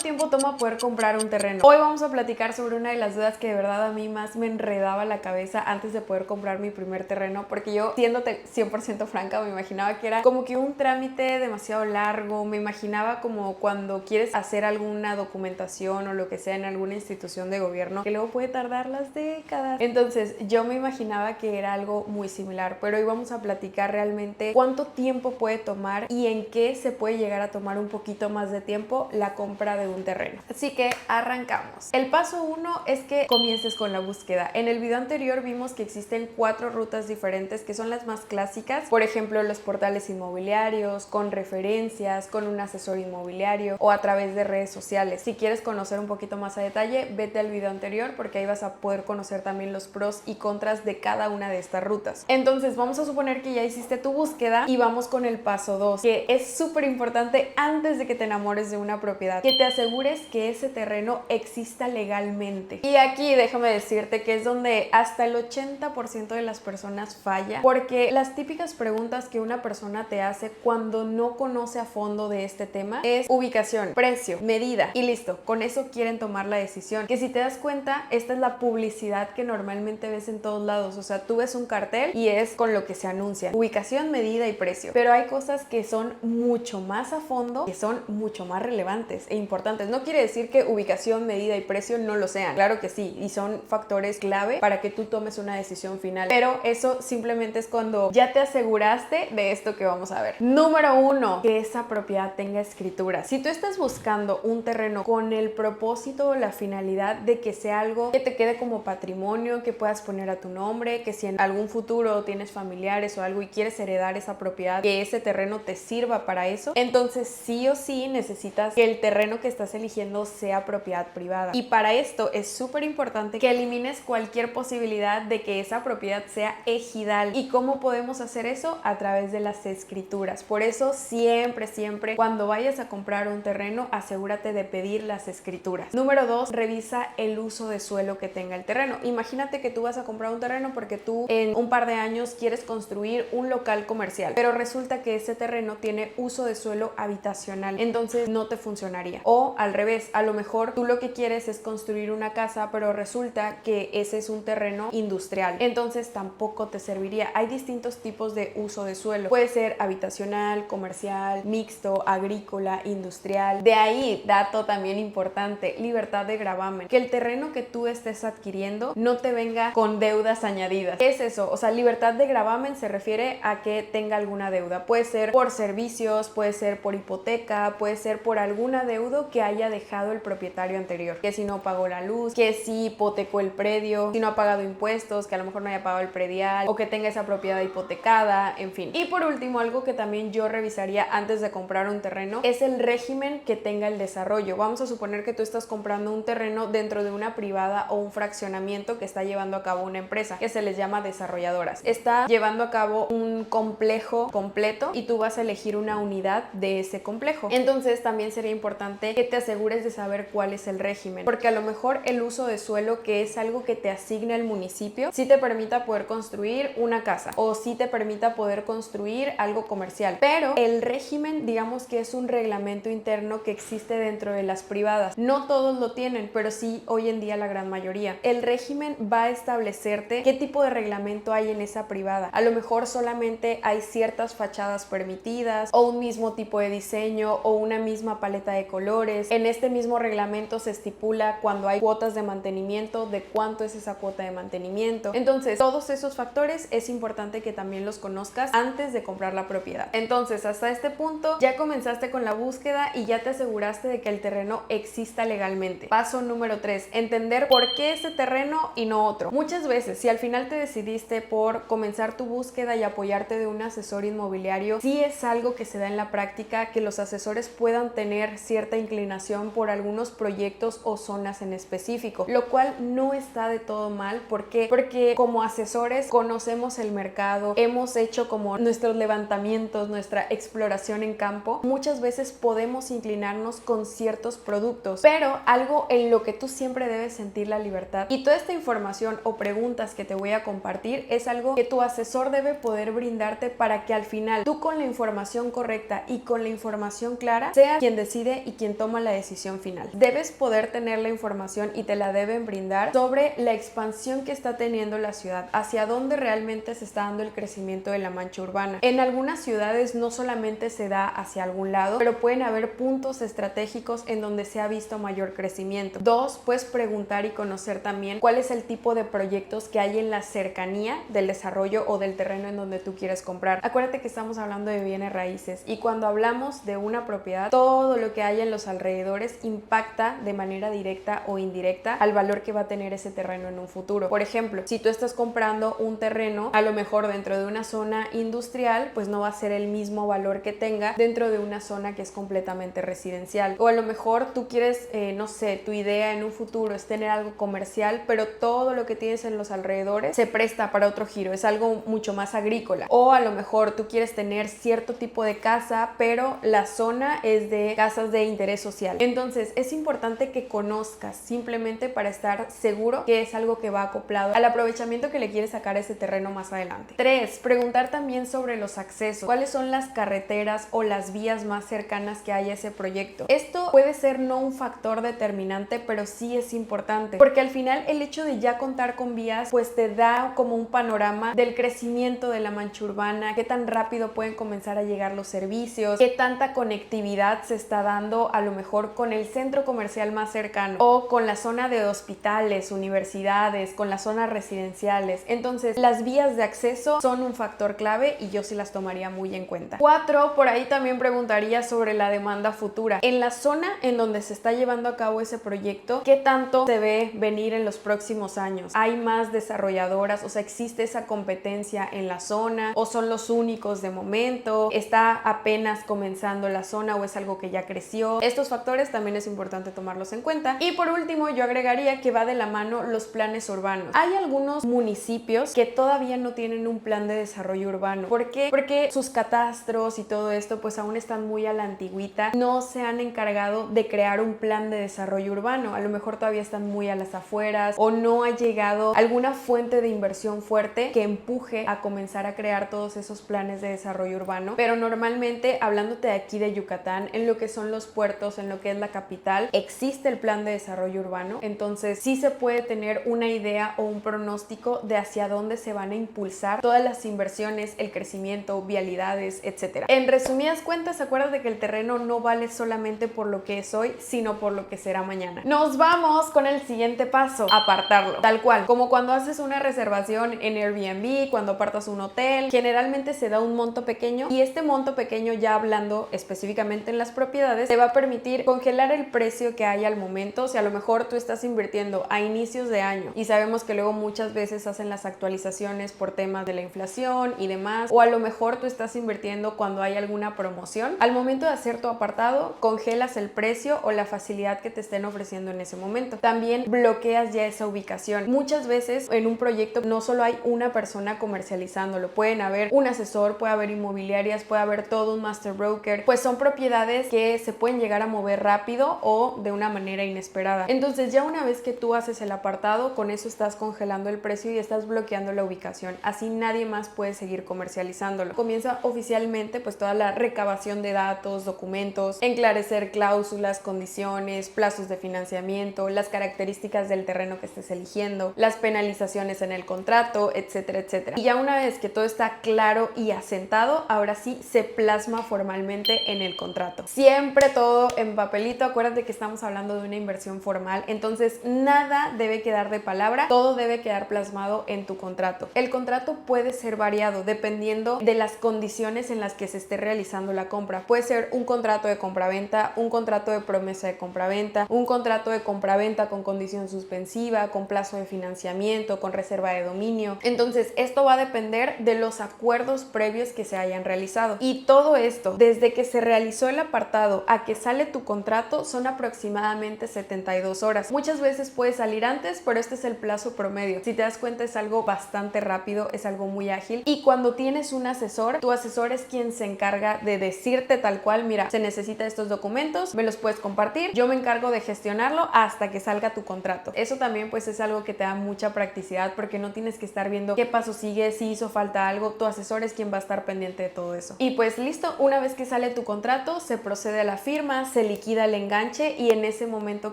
tiempo toma poder comprar un terreno? Hoy vamos a platicar sobre una de las dudas que de verdad a mí más me enredaba la cabeza antes de poder comprar mi primer terreno, porque yo, siéndote 100% franca, me imaginaba que era como que un trámite demasiado largo, me imaginaba como cuando quieres hacer alguna documentación o lo que sea en alguna institución de gobierno, que luego puede tardar las décadas. Entonces yo me imaginaba que era algo muy similar, pero hoy vamos a platicar realmente cuánto tiempo puede tomar y en qué se puede llegar a tomar un poquito más de tiempo la compra de un terreno. Así que arrancamos. El paso 1 es que comiences con la búsqueda. En el video anterior vimos que existen 4 rutas diferentes que son las más clásicas, por ejemplo los portales inmobiliarios, con referencias, con un asesor inmobiliario o a través de redes sociales. Si quieres conocer un poquito más a detalle, vete al video anterior porque ahí vas a poder conocer también los pros y contras de cada una de estas rutas. Entonces vamos a suponer que ya hiciste tu búsqueda y vamos con el paso 2, que es súper importante antes de que te enamores de una propiedad, que te asegures que ese terreno exista legalmente. Y aquí déjame decirte que es donde hasta el 80% de las personas falla, porque las típicas preguntas que una persona te hace cuando no conoce a fondo de este tema es ubicación, precio, medida y listo. Con eso quieren tomar la decisión, que si te das cuenta, esta es la publicidad que normalmente ves en todos lados. O sea, tú ves un cartel y es con lo que se anuncia: ubicación, medida y precio. Pero hay cosas que son mucho más a fondo, que son mucho más relevantes e importantes. No quiere decir que ubicación, medida y precio no lo sean. Claro que sí, y son factores clave para que tú tomes una decisión final. Pero eso simplemente es cuando ya te aseguraste de esto que vamos a ver. Número 1, que esa propiedad tenga escritura. Si tú estás buscando un terreno con el propósito o la finalidad de que sea algo que te quede como patrimonio, que puedas poner a tu nombre, que si en algún futuro tienes familiares o algo y quieres heredar esa propiedad, que ese terreno te sirva para eso, entonces sí o sí necesitas que el terreno que estás eligiendo sea propiedad privada. Y para esto es súper importante que elimines cualquier posibilidad de que esa propiedad sea ejidal. ¿Y cómo podemos hacer eso? A través de las escrituras. Por eso siempre cuando vayas a comprar un terreno, asegúrate de pedir las escrituras. Número 2, revisa el uso de suelo que tenga el terreno. Imagínate que tú vas a comprar un terreno porque tú en un par de años quieres construir un local comercial, pero resulta que ese terreno tiene uso de suelo habitacional, entonces no te funcionaría. O al revés, a lo mejor tú lo que quieres es construir una casa, pero resulta que ese es un terreno industrial, entonces tampoco te serviría. Hay distintos tipos de uso de suelo. Puede ser habitacional, comercial, mixto, agrícola, industrial. De ahí, dato también importante, libertad de gravamen. Que el terreno que tú estés adquiriendo no te venga con deudas añadidas. ¿Qué es eso? O sea, libertad de gravamen se refiere a que tenga alguna deuda. Puede ser por servicios, puede ser por hipoteca, puede ser por algún adeudo que haya dejado el propietario anterior. Que si no pagó la luz, que si hipotecó el predio, si no ha pagado impuestos, que a lo mejor no haya pagado el predial o que tenga esa propiedad hipotecada, en fin. Y por último, algo que también yo revisaría antes de comprar un terreno es el régimen que tenga el desarrollo. Vamos a suponer que tú estás comprando un terreno dentro de una privada o un fraccionamiento que está llevando a cabo una empresa, que se les llama desarrolladoras. Está llevando a cabo un complejo completo y tú vas a elegir una unidad de ese complejo. Entonces también sería importante que te asegures de saber cuál es el régimen, porque a lo mejor el uso de suelo, que es algo que te asigna el municipio, sí te permita poder construir una casa o sí te permita poder construir algo comercial, pero el régimen, digamos que es un reglamento interno que existe dentro de las privadas. No todos lo tienen, pero sí hoy en día la gran mayoría. El régimen va a establecerte qué tipo de reglamento hay en esa privada. A lo mejor solamente hay ciertas fachadas permitidas o un mismo tipo de diseño o una misma paleta de colores. En este mismo reglamento se estipula cuando hay cuotas de mantenimiento, de cuánto es esa cuota de mantenimiento. Entonces, todos esos factores es importante que también los conozcas antes de comprar la propiedad. Entonces, hasta este punto ya comenzaste con la búsqueda y ya te aseguraste de que el terreno exista legalmente. Paso número 3, entender por qué ese terreno y no otro. Muchas veces, si al final te decidiste por comenzar tu búsqueda y apoyarte de un asesor inmobiliario, sí es algo que se da en la práctica, que los asesores puedan tener cierta inclinación por algunos proyectos o zonas en específico, lo cual no está de todo mal. ¿Por qué? Porque como asesores conocemos el mercado, hemos hecho como nuestros levantamientos, nuestra exploración en campo. Muchas veces podemos inclinarnos con ciertos productos, pero algo en lo que tú siempre debes sentir la libertad, y toda esta información o preguntas que te voy a compartir es algo que tu asesor debe poder brindarte para que al final tú, con la información correcta y con la información clara, sea quien decide y quien toma toma la decisión final. Debes poder tener la información y te la deben brindar sobre la expansión que está teniendo la ciudad, hacia dónde realmente se está dando el crecimiento de la mancha urbana. En algunas ciudades no solamente se da hacia algún lado, pero pueden haber puntos estratégicos en donde se ha visto mayor crecimiento. 2, puedes preguntar y conocer también cuál es el tipo de proyectos que hay en la cercanía del desarrollo o del terreno en donde tú quieres comprar. Acuérdate que estamos hablando de bienes raíces y cuando hablamos de una propiedad, todo lo que hay en los alrededores impacta de manera directa o indirecta al valor que va a tener ese terreno en un futuro. Por ejemplo, si tú estás comprando un terreno, a lo mejor dentro de una zona industrial, pues no va a ser el mismo valor que tenga dentro de una zona que es completamente residencial. O a lo mejor tú quieres, no sé, tu idea en un futuro es tener algo comercial, pero todo lo que tienes en los alrededores se presta para otro giro, es algo mucho más agrícola. O a lo mejor tú quieres tener cierto tipo de casa, pero la zona es de casas de interés social. Entonces es importante que conozcas simplemente para estar seguro que es algo que va acoplado al aprovechamiento que le quieres sacar a ese terreno más adelante. 3, preguntar también sobre los accesos. ¿Cuáles son las carreteras o las vías más cercanas que hay a ese proyecto? Esto puede ser no un factor determinante, pero sí es importante, porque al final el hecho de ya contar con vías pues te da como un panorama del crecimiento de la mancha urbana, qué tan rápido pueden comenzar a llegar los servicios, qué tanta conectividad se está dando a lo mejor con el centro comercial más cercano o con la zona de hospitales, universidades, con las zonas residenciales. Entonces las vías de acceso son un factor clave y yo sí las tomaría muy en cuenta. 4, por ahí también preguntaría sobre la demanda futura. En la zona en donde se está llevando a cabo ese proyecto, ¿qué tanto se ve venir en los próximos años? ¿Hay más desarrolladoras? O sea, ¿existe esa competencia en la zona? ¿O son los únicos de momento? ¿Está apenas comenzando la zona o es algo que ya creció? Estos factores también es importante tomarlos en cuenta. Y por último, yo agregaría que va de la mano los planes urbanos. Hay algunos municipios que todavía no tienen un plan de desarrollo urbano. ¿Por qué? Porque sus catastros y todo esto pues aún están muy a la antigüita. No se han encargado de crear un plan de desarrollo urbano. A lo mejor todavía están muy a las afueras o no ha llegado alguna fuente de inversión fuerte que empuje a comenzar a crear todos esos planes de desarrollo urbano. Pero normalmente, hablándote de aquí de Yucatán, en lo que son los puertos, en lo que es la capital, existe el plan de desarrollo urbano. Entonces sí se puede tener una idea o un pronóstico de hacia dónde se van a impulsar todas las inversiones, el crecimiento, vialidades, etcétera. En resumidas cuentas, acuérdate que el terreno no vale solamente por lo que es hoy, sino por lo que será mañana. Nos vamos con el siguiente paso: apartarlo. Tal cual, como cuando haces una reservación en Airbnb, cuando apartas un hotel, generalmente se da un monto pequeño y este monto pequeño, ya hablando específicamente en las propiedades, te va a permitir congelar el precio que hay al momento. Si a lo mejor tú estás invirtiendo a inicios de año y sabemos que luego muchas veces hacen las actualizaciones por temas de la inflación y demás, o a lo mejor tú estás invirtiendo cuando hay alguna promoción, al momento de hacer tu apartado congelas el precio o la facilidad que te estén ofreciendo en ese momento. También bloqueas ya esa ubicación. Muchas veces en un proyecto no solo hay una persona comercializándolo, pueden haber un asesor, puede haber inmobiliarias, puede haber todo un master broker, pues son propiedades que se pueden llegar a mover rápido o de una manera inesperada. Entonces ya una vez que tú haces el apartado, con eso estás congelando el precio y estás bloqueando la ubicación, así nadie más puede seguir comercializándolo. Comienza oficialmente pues toda la recabación de datos, documentos, enclarecer cláusulas, condiciones, plazos de financiamiento, las características del terreno que estés eligiendo, las penalizaciones en el contrato, etcétera, etcétera. Y ya una vez que todo está claro y asentado, ahora sí se plasma formalmente en el contrato. Siempre todo en papelito. Acuérdate que estamos hablando de una inversión formal, entonces nada debe quedar de palabra, todo debe quedar plasmado en tu contrato. El contrato puede ser variado dependiendo de las condiciones en las que se esté realizando la compra. Puede ser un contrato de compraventa, un contrato de promesa de compraventa, un contrato de compraventa con condición suspensiva, con plazo de financiamiento, con reserva de dominio. Entonces esto va a depender de los acuerdos previos que se hayan realizado, y todo esto desde que se realizó el apartado a que sale tu contrato son aproximadamente 72 horas. Muchas veces puede salir antes, pero este es el plazo promedio. Si te das cuenta, es algo bastante rápido, es algo muy ágil. Y cuando tienes un asesor, tu asesor es quien se encarga de decirte tal cual: mira, se necesita estos documentos, me los puedes compartir, yo me encargo de gestionarlo hasta que salga tu contrato. Eso también pues es algo que te da mucha practicidad, porque no tienes que estar viendo qué paso sigue, si hizo falta algo. Tu asesor es quien va a estar pendiente de todo eso. Y pues listo, una vez que sale tu contrato, se procede a la firma, se se liquida el enganche y en ese momento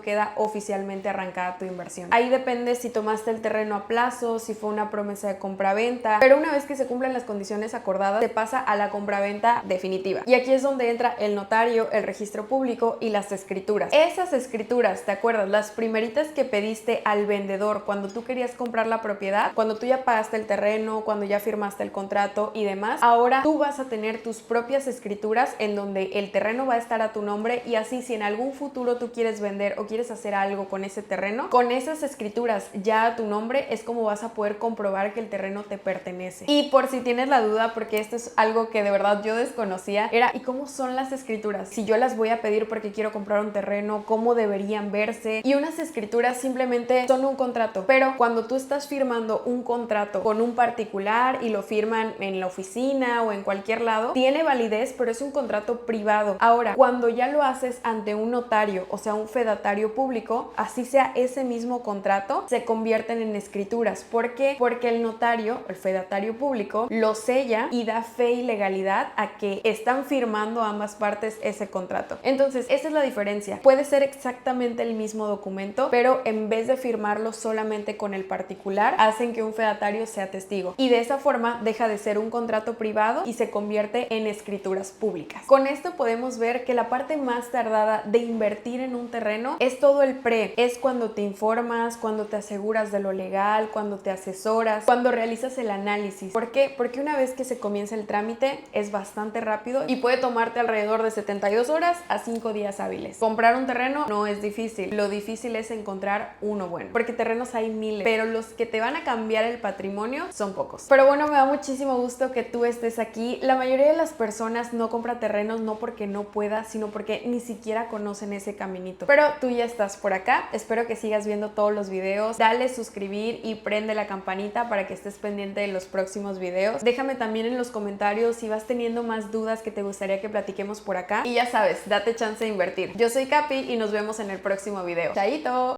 queda oficialmente arrancada tu inversión. Ahí depende si tomaste el terreno a plazo, si fue una promesa de compraventa, pero una vez que se cumplen las condiciones acordadas, se pasa a la compraventa definitiva. Y aquí es donde entra el notario, el registro público y las escrituras. Esas escrituras, ¿te acuerdas? Las primeritas que pediste al vendedor cuando tú querías comprar la propiedad, cuando tú ya pagaste el terreno, cuando ya firmaste el contrato y demás, ahora tú vas a tener tus propias escrituras en donde el terreno va a estar a tu nombre, y así si en algún futuro tú quieres vender o quieres hacer algo con ese terreno, con esas escrituras ya a tu nombre es como vas a poder comprobar que el terreno te pertenece. Y por si tienes la duda, porque esto es algo que de verdad yo desconocía, era ¿y cómo son las escrituras? Si yo las voy a pedir porque quiero comprar un terreno, ¿cómo deberían verse? Y unas escrituras simplemente son un contrato, pero cuando tú estás firmando un contrato con un particular y lo firman en la oficina o en cualquier lado, tiene validez, pero es un contrato privado. Ahora, cuando ya lo haces ante un notario, o sea, un fedatario público, así sea ese mismo contrato, se convierten en escrituras. ¿Por qué? Porque el notario, el fedatario público, lo sella y da fe y legalidad a que están firmando ambas partes ese contrato. Entonces, esa es la diferencia. Puede ser exactamente el mismo documento, pero en vez de firmarlo solamente con el particular, hacen que un fedatario sea testigo. Y de esa forma deja de ser un contrato privado y se convierte en escrituras públicas. Con esto podemos ver que la parte más tardada de invertir en un terreno es todo el pre. Es cuando te informas, cuando te aseguras de lo legal, cuando te asesoras, cuando realizas el análisis. ¿Por qué? Porque una vez que se comienza el trámite es bastante rápido y puede tomarte alrededor de 72 horas a 5 días hábiles. Comprar un terreno no es difícil. Lo difícil es encontrar uno bueno, porque terrenos hay miles, pero los que te van a cambiar el patrimonio son pocos. Pero bueno, me da muchísimo gusto que tú estés aquí. La mayoría de las personas no compra terrenos no porque no pueda, sino porque ni siquiera conocen ese caminito. Pero tú ya estás por acá. Espero que sigas viendo todos los videos. Dale suscribir y prende la campanita para que estés pendiente de los próximos videos. Déjame también en los comentarios si vas teniendo más dudas que te gustaría que platiquemos por acá. Y ya sabes, date chance de invertir. Yo soy Capi y nos vemos en el próximo video. ¡Chaito!